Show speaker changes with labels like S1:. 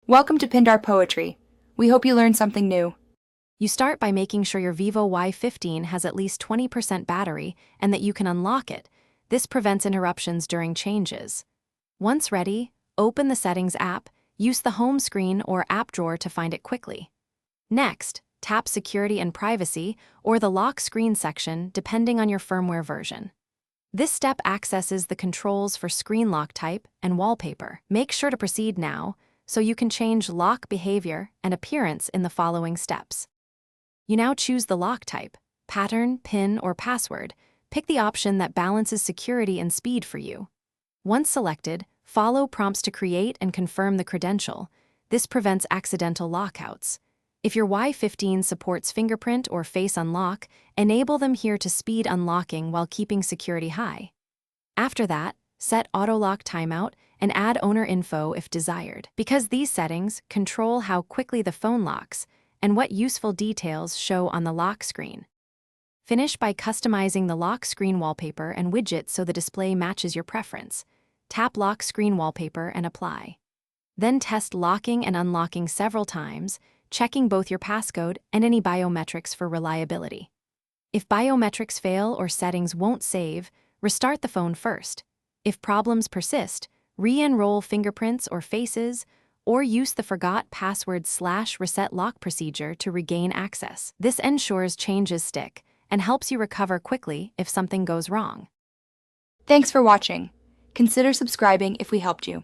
S1: Welcome to Pindar Poetry. We hope you learned something new.
S2: You start by making sure your Vivo Y15 has at least 20% battery and that you can unlock it. This prevents interruptions during changes. Once ready, open the Settings app, use the home screen or app drawer to find it quickly. Next, tap Security and Privacy or the Lock Screen section depending on your firmware version. This step accesses the controls for screen lock type and wallpaper. Make sure to proceed now, so you can change lock behavior and appearance in the following steps. You now choose the lock type, pattern, pin, or password. Pick the option that balances security and speed for you. Once selected, follow prompts to create and confirm the credential. This prevents accidental lockouts. If your Y15 supports fingerprint or face unlock, enable them here to speed unlocking while keeping security high. After that, set auto lock timeout and add owner info if desired, because these settings control how quickly the phone locks and what useful details show on the lock screen. Finish by customizing the lock screen wallpaper and widget so the display matches your preference. Tap lock screen wallpaper and apply. Then test locking and unlocking several times, checking both your passcode and any biometrics for reliability. If biometrics fail or settings won't save, restart the phone first. If problems persist, re-enroll fingerprints or faces, or use the forgot password/reset lock procedure to regain access. This ensures changes stick and helps you recover quickly if something goes wrong.
S1: Thanks for watching. Consider subscribing if we helped you.